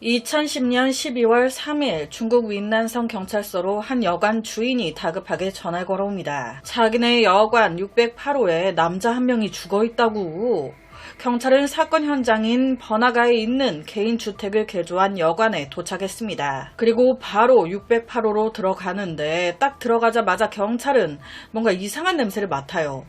2010년 12월 3일 중국 윈난성 경찰서로 한 여관 주인이 다급하게 전화를 걸어옵니다. 자기네 여관 608호에 남자 한 명이 죽어있다고. 경찰은 사건 현장인 번화가에 있는 개인 주택을 개조한 여관에 도착했습니다. 그리고 바로 608호로 들어가는데 딱 들어가자마자 경찰은 뭔가 이상한 냄새를 맡아요.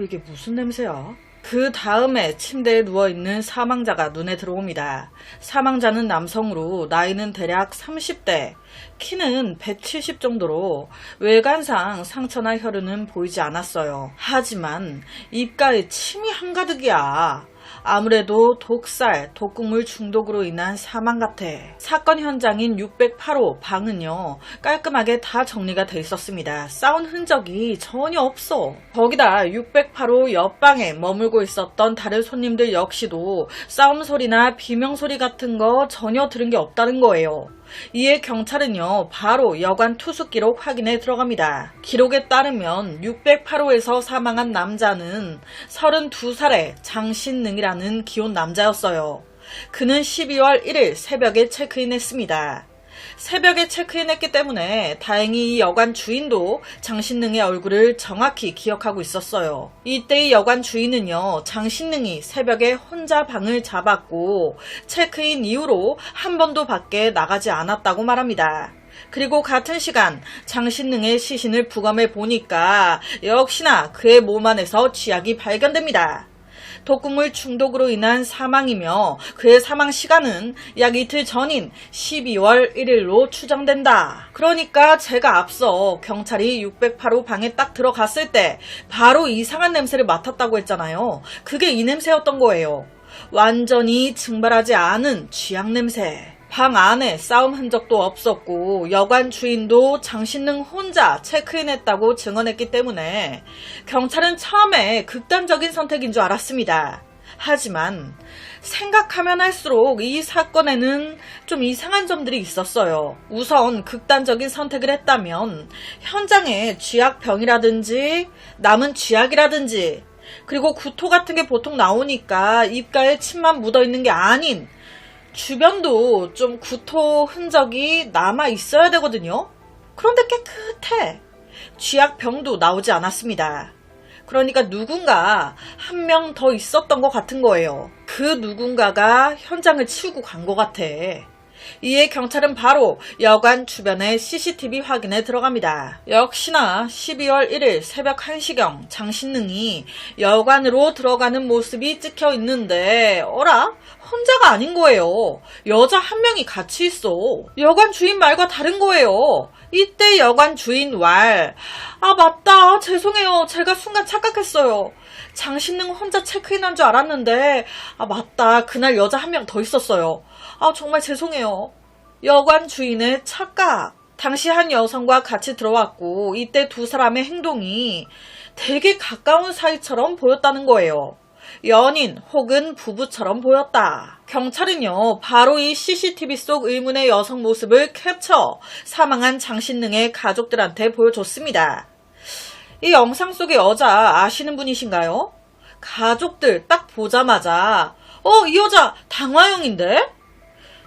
이게 무슨 냄새야? 그 다음에 침대에 누워있는 사망자가 눈에 들어옵니다. 사망자는 남성으로 나이는 대략 30대, 키는 170 정도로 외관상 상처나 혈흔은 보이지 않았어요. 하지만 입가에 침이 한가득이야. 아무래도 독살, 독극물 중독으로 인한 사망 같아. 사건 현장인 608호 방은요, 깔끔하게 다 정리가 돼 있었습니다. 싸운 흔적이 전혀 없어. 거기다 608호 옆방에 머물고 있었던 다른 손님들 역시도 싸움 소리나 비명 소리 같은 거 전혀 들은 게 없다는 거예요. 이에 경찰은요, 바로 여관 투숙 기록 확인에 들어갑니다. 기록에 따르면 608호에서 사망한 남자는 32살의 장신능이라는 기혼 남자였어요. 그는 12월 1일 새벽에 체크인했습니다. 새벽에 체크인했기 때문에 다행히 이 여관 주인도 장신능의 얼굴을 정확히 기억하고 있었어요. 이때 이 여관 주인은요, 장신능이 새벽에 혼자 방을 잡았고 체크인 이후로 한 번도 밖에 나가지 않았다고 말합니다. 그리고 같은 시간 장신능의 시신을 부검해 보니까 역시나 그의 몸 안에서 쥐약이 발견됩니다. 독극물 중독으로 인한 사망이며 그의 사망 시간은 약 이틀 전인 12월 1일로 추정된다. 그러니까 제가 앞서 경찰이 608호 방에 딱 들어갔을 때 바로 이상한 냄새를 맡았다고 했잖아요. 그게 이 냄새였던 거예요. 완전히 증발하지 않은 쥐약 냄새. 방 안에 싸움 흔적도 없었고 여관 주인도 장신능 혼자 체크인했다고 증언했기 때문에 경찰은 처음에 극단적인 선택인 줄 알았습니다. 하지만 생각하면 할수록 이 사건에는 좀 이상한 점들이 있었어요. 우선 극단적인 선택을 했다면 현장에 쥐약병이라든지 남은 쥐약이라든지 그리고 구토 같은 게 보통 나오니까 입가에 침만 묻어있는 게 아닌 주변도 좀 구토 흔적이 남아 있어야 되거든요. 그런데 깨끗해. 쥐약병도 나오지 않았습니다. 그러니까 누군가 한 명 더 있었던 것 같은 거예요. 그 누군가가 현장을 치우고 간 것 같아. 이에 경찰은 바로 여관 주변의 CCTV 확인에 들어갑니다. 역시나 12월 1일 새벽 1시경 장신능이 여관으로 들어가는 모습이 찍혀 있는데 어라? 혼자가 아닌 거예요. 여자 한 명이 같이 있어. 여관 주인 말과 다른 거예요. 이때 여관 주인 맞다. 죄송해요. 제가 순간 착각했어요. 장신능 혼자 체크인한 줄 알았는데 맞다. 그날 여자 한 명 더 있었어요. 정말 죄송해요. 여관 주인의 착각. 당시 한 여성과 같이 들어왔고 이때 두 사람의 행동이 되게 가까운 사이처럼 보였다는 거예요. 연인 혹은 부부처럼 보였다. 경찰은요, 바로 이 CCTV 속 의문의 여성 모습을 캡처 사망한 장신능의 가족들한테 보여줬습니다. 이 영상 속의 여자 아시는 분이신가요? 가족들 딱 보자마자 이 여자 당화영인데?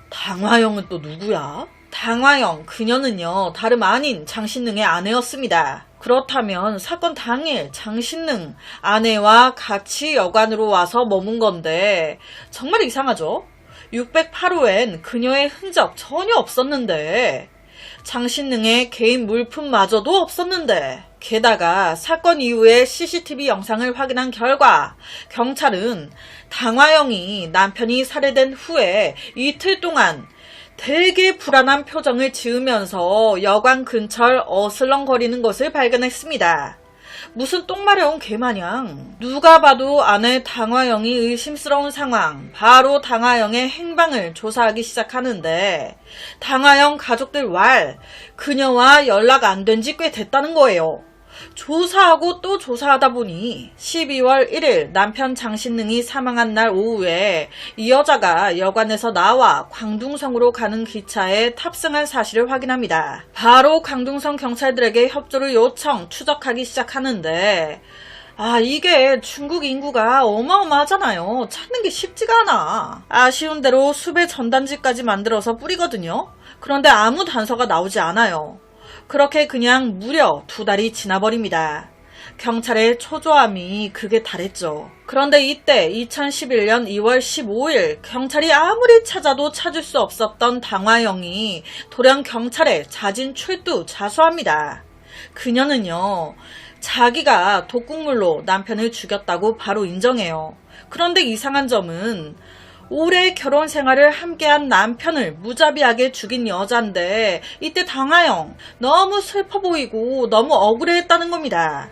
당화영은 또 누구야? 당화영, 그녀는요, 다름 아닌 장신능의 아내였습니다. 그렇다면 사건 당일 장신능 아내와 같이 여관으로 와서 머문 건데 정말 이상하죠? 608호엔 그녀의 흔적 전혀 없었는데 장신능의 개인 물품마저도 없었는데 게다가 사건 이후에 CCTV 영상을 확인한 결과 경찰은 당화영이 남편이 살해된 후에 이틀 동안 되게 불안한 표정을 지으면서 여관 근처를 어슬렁거리는 것을 발견했습니다. 무슨 똥 마려운 개마냥. 누가 봐도 아내 당화영이 의심스러운 상황. 바로 당화영의 행방을 조사하기 시작하는데 당화영 가족들 그녀와 연락 안 된 지 꽤 됐다는 거예요. 조사하고 또 조사하다 보니 12월 1일 남편 장신능이 사망한 날 오후에 이 여자가 여관에서 나와 광둥성으로 가는 기차에 탑승한 사실을 확인합니다. 바로 광둥성 경찰들에게 협조를 요청, 추적하기 시작하는데 이게 중국 인구가 어마어마하잖아요. 찾는 게 쉽지가 않아. 아쉬운 대로 수배 전단지까지 만들어서 뿌리거든요. 그런데 아무 단서가 나오지 않아요. 그렇게 그냥 무려 2달이 지나버립니다. 경찰의 초조함이 극에 달했죠. 그런데 이때 2011년 2월 15일 경찰이 아무리 찾아도 찾을 수 없었던 당화영이 돌연 경찰에 자진 출두 자수합니다. 그녀는요, 자기가 독극물로 남편을 죽였다고 바로 인정해요. 그런데 이상한 점은 오래 결혼 생활을 함께한 남편을 무자비하게 죽인 여잔데 이때 당화영 너무 슬퍼 보이고 너무 억울해했다는 겁니다.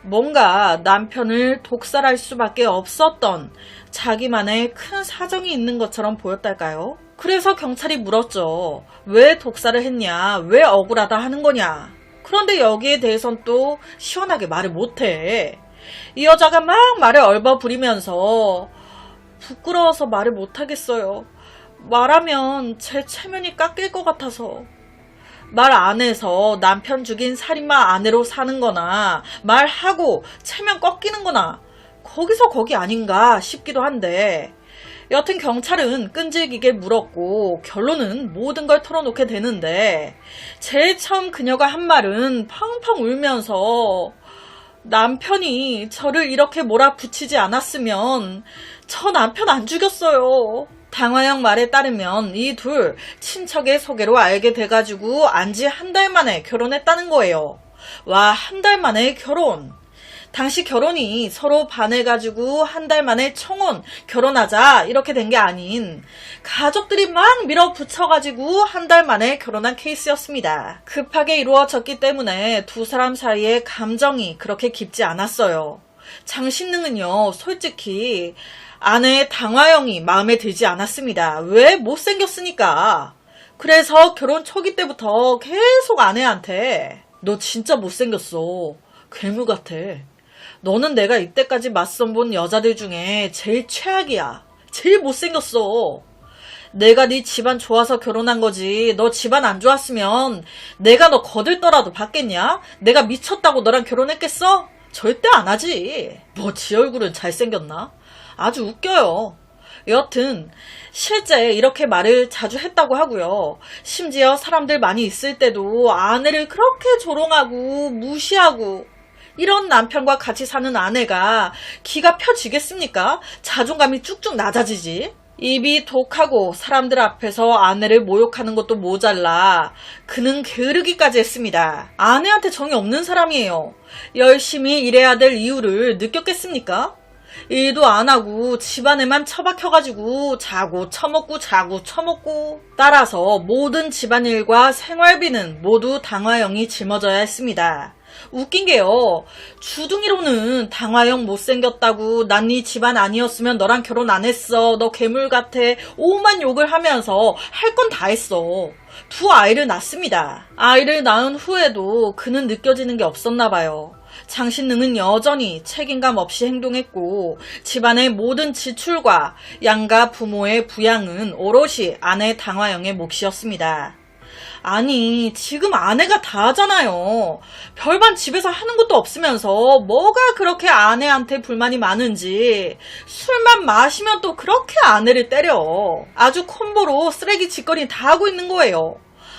뭔가 남편을 독살할 수밖에 없었던 자기만의 큰 사정이 있는 것처럼 보였달까요? 그래서 경찰이 물었죠. 왜 독살을 했냐? 왜 억울하다 하는 거냐? 그런데 여기에 대해선 또 시원하게 말을 못해. 이 여자가 막 말을 얼버무리면서 부끄러워서 말을 못하겠어요. 말하면 제 체면이 깎일 것 같아서. 말 안 해서 남편 죽인 살인마 아내로 사는 거나 말하고 체면 꺾이는 거나 거기서 거기 아닌가 싶기도 한데 여튼 경찰은 끈질기게 물었고 결론은 모든 걸 털어놓게 되는데 제일 처음 그녀가 한 말은 펑펑 울면서 남편이 저를 이렇게 몰아붙이지 않았으면 저 남편 안 죽였어요. 당화영 말에 따르면 이 둘 친척의 소개로 알게 돼가지고 안지 한 달 만에 결혼했다는 거예요. 와, 한 달 만에 결혼. 당시 결혼이 서로 반해가지고 한 달 만에 청혼, 결혼하자 이렇게 된 게 아닌 가족들이 막 밀어붙여가지고 한 달 만에 결혼한 케이스였습니다. 급하게 이루어졌기 때문에 두 사람 사이에 감정이 그렇게 깊지 않았어요. 장신능은요, 솔직히 아내 당화영이 마음에 들지 않았습니다. 왜? 못생겼으니까. 그래서 결혼 초기 때부터 계속 아내한테 너 진짜 못생겼어. 괴물 같아. 너는 내가 이때까지 맞선 본 여자들 중에 제일 최악이야. 제일 못생겼어. 내가 네 집안 좋아서 결혼한 거지. 너 집안 안 좋았으면 내가 너 거들떠라도 받겠냐? 내가 미쳤다고 너랑 결혼했겠어? 절대 안 하지. 뭐 지 얼굴은 잘생겼나? 아주 웃겨요. 여튼 실제 이렇게 말을 자주 했다고 하고요. 심지어 사람들 많이 있을 때도 아내를 그렇게 조롱하고 무시하고 이런 남편과 같이 사는 아내가 기가 펴지겠습니까? 자존감이 쭉쭉 낮아지지. 입이 독하고 사람들 앞에서 아내를 모욕하는 것도 모자라 그는 게으르기까지 했습니다. 아내한테 정이 없는 사람이에요. 열심히 일해야 될 이유를 느꼈겠습니까? 일도 안 하고 집안에만 처박혀가지고 자고 처먹고 자고 처먹고 따라서 모든 집안일과 생활비는 모두 당화영이 짊어져야 했습니다. 웃긴 게요. 주둥이로는 당화영 못생겼다고 난 네 집안 아니었으면 너랑 결혼 안 했어. 너 괴물 같아. 오만 욕을 하면서 할 건 다 했어. 두 아이를 낳습니다. 아이를 낳은 후에도 그는 느껴지는 게 없었나 봐요. 장신능은 여전히 책임감 없이 행동했고 집안의 모든 지출과 양가 부모의 부양은 오롯이 아내 당화영의 몫이었습니다. 아니, 지금 아내가 다 하잖아요. 별반 집에서 하는 것도 없으면서 뭐가 그렇게 아내한테 불만이 많은지 술만 마시면 또 그렇게 아내를 때려. 아주 콤보로 쓰레기 짓거리 다 하고 있는 거예요.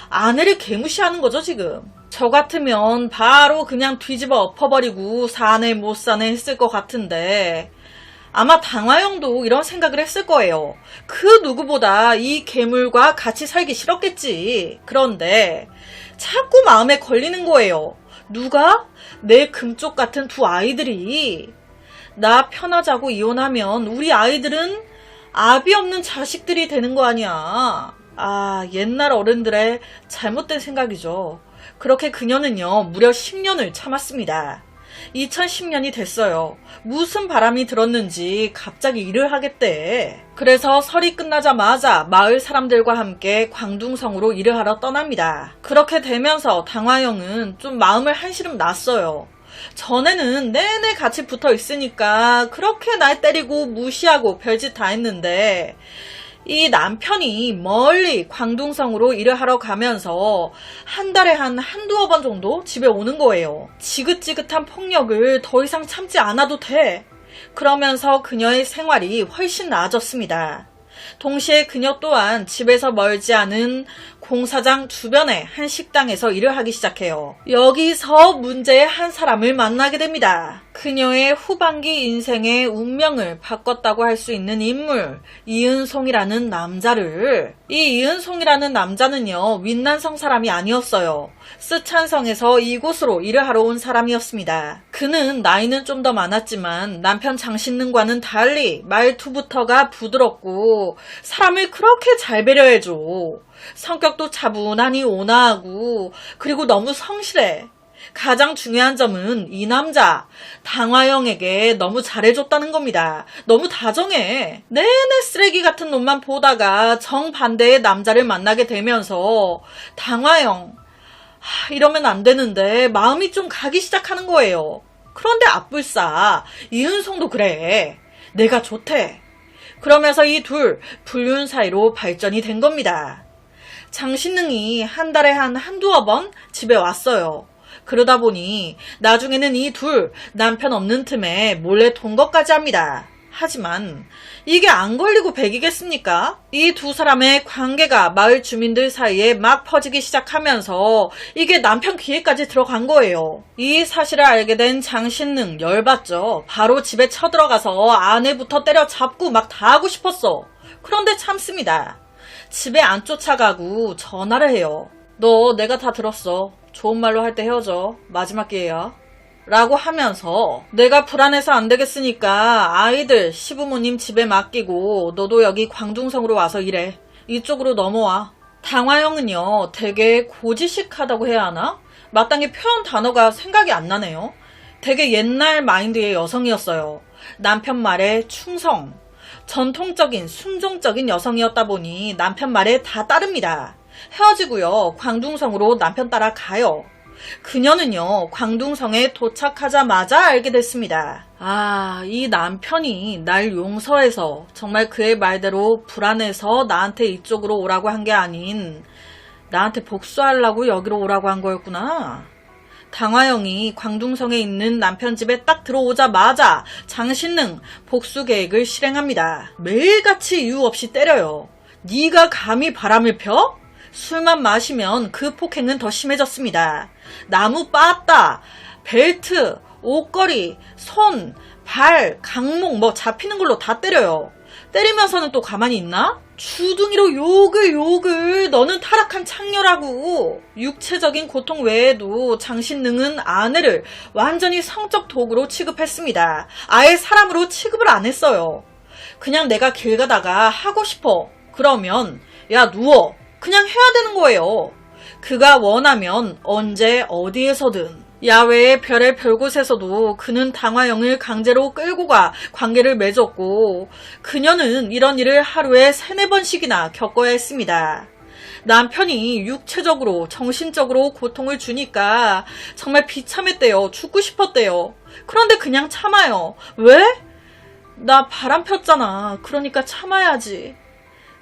아내를 개무시하는 거죠, 지금. 저 같으면 바로 그냥 뒤집어 엎어버리고 사네 못 사네 했을 것 같은데 아마 당화영도 이런 생각을 했을 거예요. 그 누구보다 이 괴물과 같이 살기 싫었겠지. 그런데 자꾸 마음에 걸리는 거예요. 누가? 내 금쪽 같은 두 아이들이. 나 편하자고 이혼하면 우리 아이들은 아비 없는 자식들이 되는 거 아니야. 옛날 어른들의 잘못된 생각이죠. 그렇게 그녀는요, 무려 10년을 참았습니다. 2010년이 됐어요. 무슨 바람이 들었는지 갑자기 일을 하겠대. 그래서 설이 끝나자마자 마을 사람들과 함께 광둥성으로 일을 하러 떠납니다. 그렇게 되면서 당화영은 좀 마음을 한시름 놨어요. 전에는 내내 같이 붙어 있으니까 그렇게 날 때리고 무시하고 별짓 다 했는데 이 남편이 멀리 광둥성으로 일을 하러 가면서 한 달에 한두어 번 정도 집에 오는 거예요. 지긋지긋한 폭력을 더 이상 참지 않아도 돼. 그러면서 그녀의 생활이 훨씬 나아졌습니다. 동시에 그녀 또한 집에서 멀지 않은 공사장 주변의 한 식당에서 일을 하기 시작해요. 여기서 문제의 한 사람을 만나게 됩니다. 그녀의 후반기 인생의 운명을 바꿨다고 할 수 있는 인물, 이은송이라는 남자를. 이 이은송이라는 남자는요, 윈난성 사람이 아니었어요. 쓰촨성에서 이곳으로 일을 하러 온 사람이었습니다. 그는 나이는 좀 더 많았지만 남편 장신능과는 달리 말투부터가 부드럽고 사람을 그렇게 잘 배려해줘. 성격도 차분하니 온화하고 그리고 너무 성실해. 가장 중요한 점은 이 남자 당화영에게 너무 잘해줬다는 겁니다. 너무 다정해. 내내 쓰레기 같은 놈만 보다가 정반대의 남자를 만나게 되면서 당화영 이러면 안 되는데 마음이 좀 가기 시작하는 거예요. 그런데 앞불싸 이은송도 그래. 내가 좋대. 그러면서 이 둘 불륜 사이로 발전이 된 겁니다. 장신능이 한 달에 한두어 번 집에 왔어요. 그러다 보니 나중에는 이 둘 남편 없는 틈에 몰래 동거까지 합니다. 하지만 이게 안 걸리고 백이겠습니까? 이 두 사람의 관계가 마을 주민들 사이에 막 퍼지기 시작하면서 이게 남편 귀에까지 들어간 거예요. 이 사실을 알게 된 장신능 열받죠. 바로 집에 쳐들어가서 아내부터 때려잡고 막 다 하고 싶었어. 그런데 참습니다. 집에 안 쫓아가고 전화를 해요. 너 내가 다 들었어. 좋은 말로 할 때 헤어져. 마지막 기회야. 라고 하면서 내가 불안해서 안 되겠으니까 아이들 시부모님 집에 맡기고 너도 여기 광둥성으로 와서 일해. 이쪽으로 넘어와. 당화영은요 되게 고지식하다고 해야 하나? 마땅히 표현 단어가 생각이 안 나네요. 되게 옛날 마인드의 여성이었어요. 남편 말에 충성. 전통적인 순종적인 여성이었다 보니 남편 말에 다 따릅니다. 헤어지고요. 광둥성으로 남편 따라 가요. 그녀는요. 광둥성에 도착하자마자 알게 됐습니다. 아, 이 남편이 날 용서해서 정말 그의 말대로 불안해서 나한테 이쪽으로 오라고 한 게 아닌 나한테 복수하려고 여기로 오라고 한 거였구나. 당화영이 광둥성에 있는 남편 집에 딱 들어오자마자 장신능 복수 계획을 실행합니다. 매일같이 이유 없이 때려요. 네가 감히 바람을 펴? 술만 마시면 그 폭행은 더 심해졌습니다. 나무 빻다, 벨트, 옷걸이, 손, 발, 강목 뭐 잡히는 걸로 다 때려요. 때리면서는 또 가만히 있나? 주둥이로 욕을 너는 타락한 창녀라고. 육체적인 고통 외에도 장신능은 아내를 완전히 성적 도구로 취급했습니다. 아예 사람으로 취급을 안 했어요. 그냥 내가 길 가다가 하고 싶어. 그러면 야 누워. 그냥 해야 되는 거예요. 그가 원하면 언제 어디에서든. 야외의 별의 별곳에서도 그는 당화영을 강제로 끌고 가 관계를 맺었고 그녀는 이런 일을 하루에 3-4번씩이나 겪어야 했습니다. 남편이 육체적으로 정신적으로 고통을 주니까 정말 비참했대요. 죽고 싶었대요. 그런데 그냥 참아요. 왜? 나 바람 폈잖아. 그러니까 참아야지.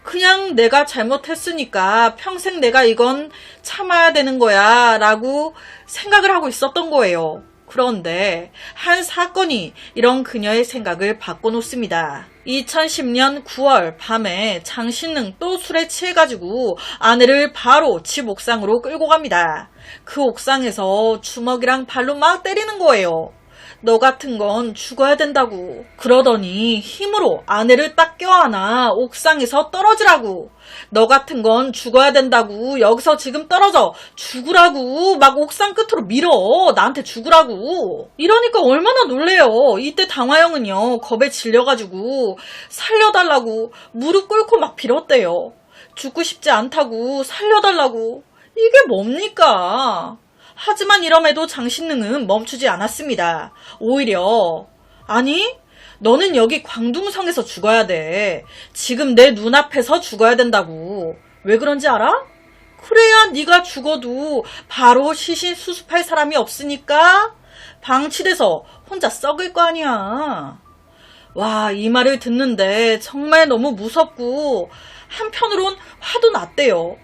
그냥 내가 잘못했으니까 평생 내가 이건 참아야 되는 거야 라고 생각을 하고 있었던 거예요. 그런데 한 사건이 이런 그녀의 생각을 바꿔놓습니다. 2010년 9월 밤에 장신능 또 술에 취해가지고 아내를 바로 집 옥상으로 끌고 갑니다. 그 옥상에서 주먹이랑 발로 막 때리는 거예요. 너 같은 건 죽어야 된다고. 그러더니 힘으로 아내를 딱 껴안아 옥상에서 떨어지라고. 너 같은 건 죽어야 된다고. 여기서 지금 떨어져. 죽으라고. 막 옥상 끝으로 밀어. 나한테 죽으라고. 이러니까 얼마나 놀래요. 이때 당화영은요. 겁에 질려가지고 살려달라고 무릎 꿇고 막 빌었대요. 죽고 싶지 않다고 살려달라고. 이게 뭡니까? 하지만 이럼에도 장신능은 멈추지 않았습니다. 오히려 아니 너는 여기 광둥성에서 죽어야 돼. 지금 내 눈앞에서 죽어야 된다고. 왜 그런지 알아? 그래야 네가 죽어도 바로 시신 수습할 사람이 없으니까 방치돼서 혼자 썩을 거 아니야. 와, 이 말을 듣는데 정말 너무 무섭고 한편으론 화도 났대요.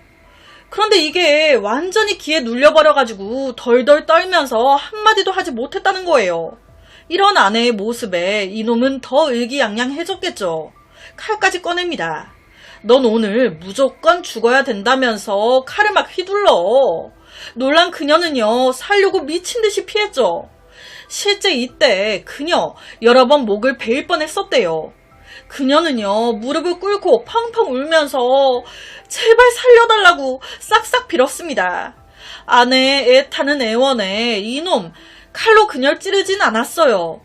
그런데 이게 완전히 귀에 눌려버려가지고 덜덜 떨면서 한마디도 하지 못했다는 거예요. 이런 아내의 모습에 이놈은 더 의기양양해졌겠죠. 칼까지 꺼냅니다. 넌 오늘 무조건 죽어야 된다면서 칼을 막 휘둘러. 놀란 그녀는요, 살려고 미친 듯이 피했죠. 실제 이때 그녀 여러 번 목을 베일 뻔했었대요. 그녀는요, 무릎을 꿇고 펑펑 울면서 제발 살려달라고 싹싹 빌었습니다. 아내의 애타는 애원에 이놈 칼로 그녀를 찌르진 않았어요.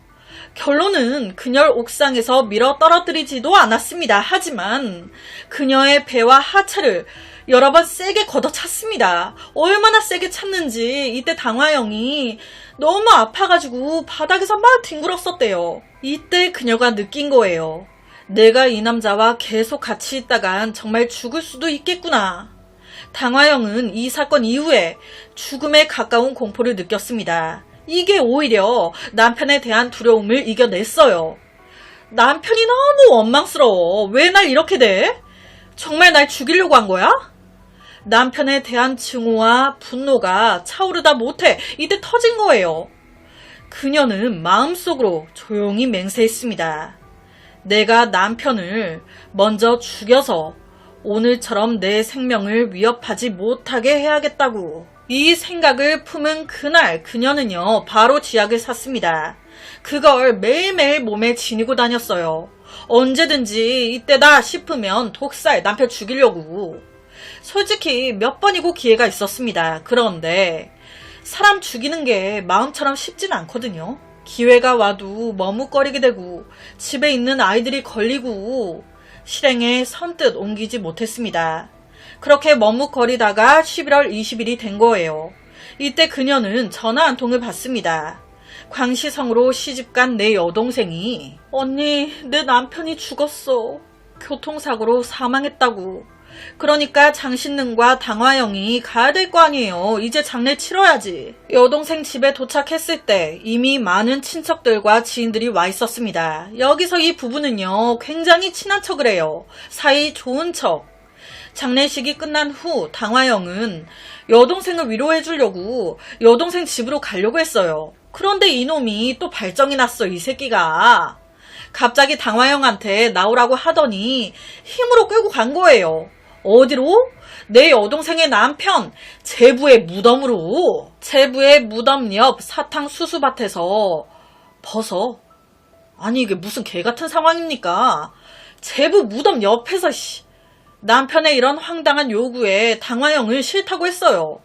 결론은 그녀를 옥상에서 밀어 떨어뜨리지도 않았습니다. 하지만 그녀의 배와 하체를 여러 번 세게 걷어찼습니다. 얼마나 세게 찼는지 이때 당화영이 너무 아파가지고 바닥에서 막 뒹굴었었대요. 이때 그녀가 느낀 거예요. 내가 이 남자와 계속 같이 있다간 정말 죽을 수도 있겠구나. 당화영은 이 사건 이후에 죽음에 가까운 공포를 느꼈습니다. 이게 오히려 남편에 대한 두려움을 이겨냈어요. 남편이 너무 원망스러워. 왜 날 이렇게 대? 정말 날 죽이려고 한 거야? 남편에 대한 증오와 분노가 차오르다 못해 이때 터진 거예요. 그녀는 마음속으로 조용히 맹세했습니다. 내가 남편을 먼저 죽여서 오늘처럼 내 생명을 위협하지 못하게 해야겠다고. 이 생각을 품은 그날 그녀는요, 바로 쥐약을 샀습니다. 그걸 매일매일 몸에 지니고 다녔어요. 언제든지 이때다 싶으면 독살 남편 죽이려고. 솔직히 몇 번이고 기회가 있었습니다. 그런데 사람 죽이는 게 마음처럼 쉽진 않거든요. 기회가 와도 머뭇거리게 되고 집에 있는 아이들이 걸리고 실행에 선뜻 옮기지 못했습니다. 그렇게 머뭇거리다가 11월 20일이 된 거예요. 이때 그녀는 전화 한 통을 받습니다. 광시성으로 시집간 내 여동생이 언니, 내 남편이 죽었어. 교통사고로 사망했다고. 그러니까 장신능과 당화영이 가야 될 거 아니에요. 이제 장례 치러야지. 여동생 집에 도착했을 때 이미 많은 친척들과 지인들이 와 있었습니다. 여기서 이 부부는요, 굉장히 친한 척을 해요. 사이 좋은 척. 장례식이 끝난 후 당화영은 여동생을 위로해 주려고 여동생 집으로 가려고 했어요. 그런데 이놈이 또 발정이 났어. 이 새끼가 갑자기 당화영한테 나오라고 하더니 힘으로 끌고 간 거예요. 어디로? 내 여동생의 남편 제부의 무덤으로. 제부의 무덤 옆 사탕 수수밭에서 벗어. 아니 이게 무슨 개같은 상황입니까? 제부 무덤 옆에서 남편의 이런 황당한 요구에 당화영은 싫다고 했어요.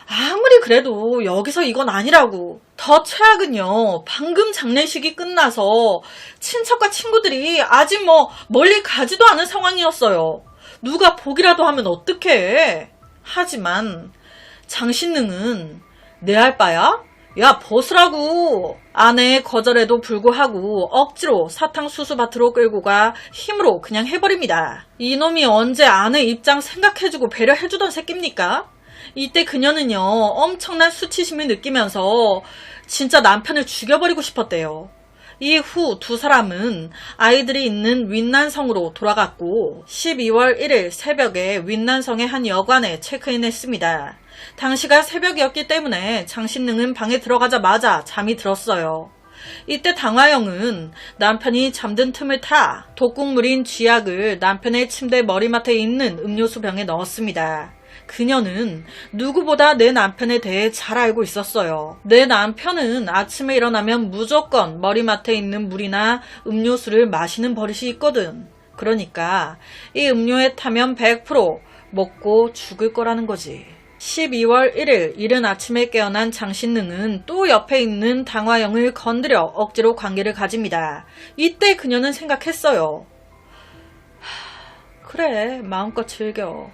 아무리 그래도 여기서 이건 아니라고. 더 최악은요, 방금 장례식이 끝나서 친척과 친구들이 아직 멀리 가지도 않은 상황이었어요. 누가 보기라도 하면 어떡해. 하지만 장신능은 내 할 바야? 야, 벗으라고. 아내의 거절에도 불구하고 억지로 사탕수수밭으로 끌고 가 힘으로 그냥 해버립니다. 이놈이 언제 아내 입장 생각해주고 배려해주던 새끼입니까? 이때 그녀는요, 엄청난 수치심을 느끼면서 진짜 남편을 죽여버리고 싶었대요. 이후 두 사람은 아이들이 있는 윈난성으로 돌아갔고 12월 1일 새벽에 윈난성의 한 여관에 체크인했습니다. 당시가 새벽이었기 때문에 장신능은 방에 들어가자마자 잠이 들었어요. 이때 당화영은 남편이 잠든 틈을 타 독국물인 쥐약을 남편의 침대 머리맡에 있는 음료수 병에 넣었습니다. 그녀는 누구보다 내 남편에 대해 잘 알고 있었어요. 내 남편은 아침에 일어나면 무조건 머리맡에 있는 물이나 음료수를 마시는 버릇이 있거든. 그러니까 이 음료에 타면 100% 먹고 죽을 거라는 거지. 12월 1일 이른 아침에 깨어난 장신능은 또 옆에 있는 당화영을 건드려 억지로 관계를 가집니다. 이때 그녀는 생각했어요. 그래, 마음껏 즐겨.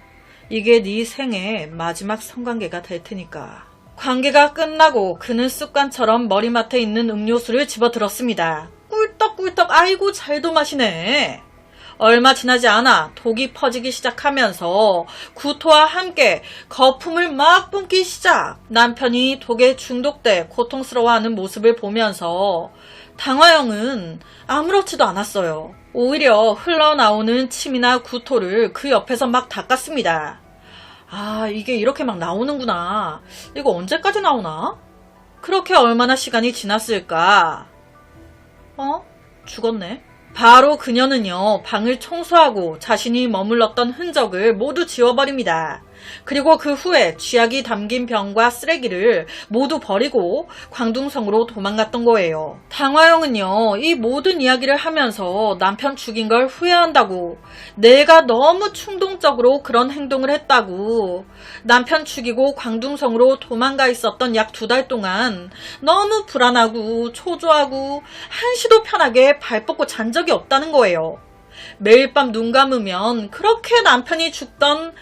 이게 네 생애 마지막 성관계가 될 테니까. 관계가 끝나고 그는 습관처럼 머리맡에 있는 음료수를 집어들었습니다. 꿀떡꿀떡. 아이고 잘도 마시네. 얼마 지나지 않아 독이 퍼지기 시작하면서 구토와 함께 거품을 막 뿜기 시작. 남편이 독에 중독돼 고통스러워하는 모습을 보면서 당화영은 아무렇지도 않았어요. 오히려 흘러나오는 침이나 구토를 그 옆에서 막 닦았습니다. 아, 이게 이렇게 막 나오는구나. 이거 언제까지 나오나? 그렇게 얼마나 시간이 지났을까? 죽었네. 바로 그녀는요, 방을 청소하고 자신이 머물렀던 흔적을 모두 지워버립니다. 그리고 그 후에 쥐약이 담긴 병과 쓰레기를 모두 버리고 광둥성으로 도망갔던 거예요. 당화영은요, 이 모든 이야기를 하면서 남편 죽인 걸 후회한다고, 내가 너무 충동적으로 그런 행동을 했다고, 남편 죽이고 광둥성으로 도망가 있었던 약 2달 동안 너무 불안하고 초조하고 한시도 편하게 발 뻗고 잔 적이 없다는 거예요. 매일 밤 눈 감으면 그렇게 남편이 죽던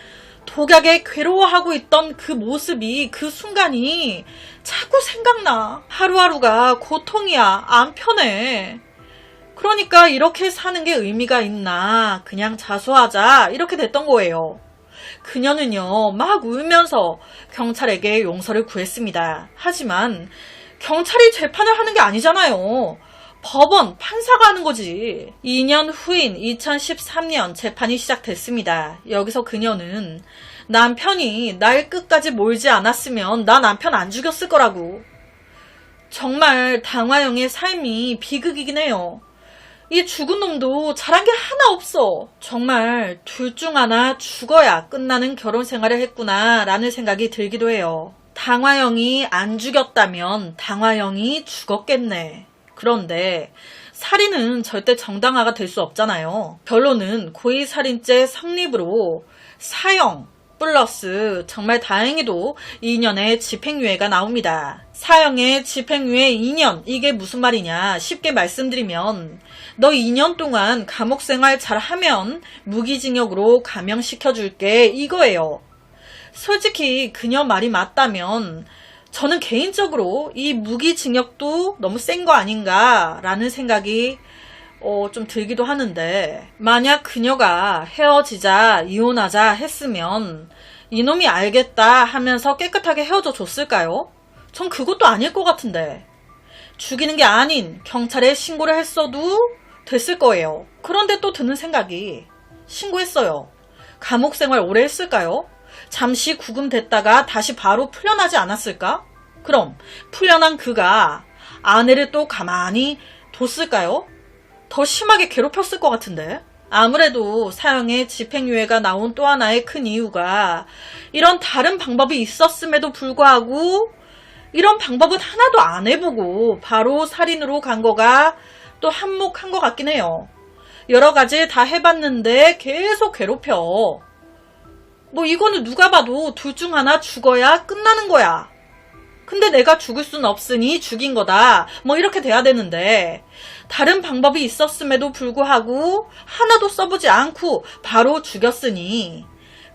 독약에 괴로워하고 있던 그 모습이, 그 순간이 자꾸 생각나. 하루하루가 고통이야. 안 편해. 그러니까 이렇게 사는 게 의미가 있나, 그냥 자수하자, 이렇게 됐던 거예요. 그녀는요, 막 울면서 경찰에게 용서를 구했습니다. 하지만 경찰이 재판을 하는 게 아니잖아요. 법원, 판사가 하는 거지. 2년 후인 2013년 재판이 시작됐습니다. 여기서 그녀는 남편이 날 끝까지 몰지 않았으면 나 남편 안 죽였을 거라고. 정말 당화영의 삶이 비극이긴 해요. 이 죽은 놈도 잘한 게 하나 없어. 정말 둘 중 하나 죽어야 끝나는 결혼 생활을 했구나 라는 생각이 들기도 해요. 당화영이 안 죽였다면 당화영이 죽었겠네. 그런데 살인은 절대 정당화가 될 수 없잖아요. 결론은 고의살인죄 성립으로 사형 플러스 정말 다행히도 2년의 집행유예가 나옵니다. 사형에 집행유예 2년, 이게 무슨 말이냐 쉽게 말씀드리면 너 2년 동안 감옥생활 잘하면 무기징역으로 감형시켜줄게, 이거예요. 솔직히 그녀 말이 맞다면 저는 개인적으로 이 무기징역도 너무 센 거 아닌가 라는 생각이 좀 들기도 하는데, 만약 그녀가 헤어지자, 이혼하자 했으면 이놈이 알겠다 하면서 깨끗하게 헤어져 줬을까요? 전 그것도 아닐 것 같은데. 죽이는 게 아닌 경찰에 신고를 했어도 됐을 거예요. 그런데 또 드는 생각이, 신고했어요. 감옥 생활 오래 했을까요? 잠시 구금됐다가 다시 바로 풀려나지 않았을까? 그럼 풀려난 그가 아내를 또 가만히 뒀을까요? 더 심하게 괴롭혔을 것 같은데. 아무래도 사형의 집행유예가 나온 또 하나의 큰 이유가 이런 다른 방법이 있었음에도 불구하고 이런 방법은 하나도 안 해보고 바로 살인으로 간 거가 또 한몫한 것 같긴 해요. 여러 가지 다 해봤는데 계속 괴롭혀. 뭐 이거는 누가 봐도 둘 중 하나 죽어야 끝나는 거야. 근데 내가 죽을 순 없으니 죽인 거다, 뭐 이렇게 돼야 되는데 다른 방법이 있었음에도 불구하고 하나도 써보지 않고 바로 죽였으니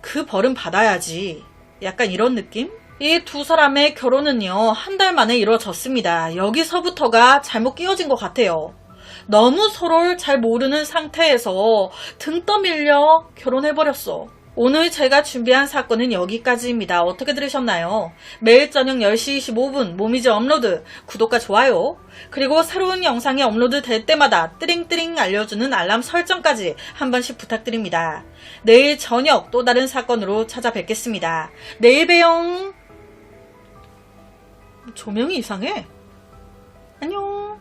그 벌은 받아야지. 약간 이런 느낌? 이 두 사람의 결혼은요, 한 달 만에 이루어졌습니다. 여기서부터가 잘못 끼워진 것 같아요. 너무 서로를 잘 모르는 상태에서 등 떠밀려 결혼해버렸어. 오늘 제가 준비한 사건은 여기까지입니다. 어떻게 들으셨나요? 매일 저녁 10시 25분 모미지 업로드, 구독과 좋아요, 그리고 새로운 영상이 업로드 될 때마다 띠링띠링 알려주는 알람 설정까지 한 번씩 부탁드립니다. 내일 저녁 또 다른 사건으로 찾아뵙겠습니다. 내일 봬요. 조명이 이상해. 안녕.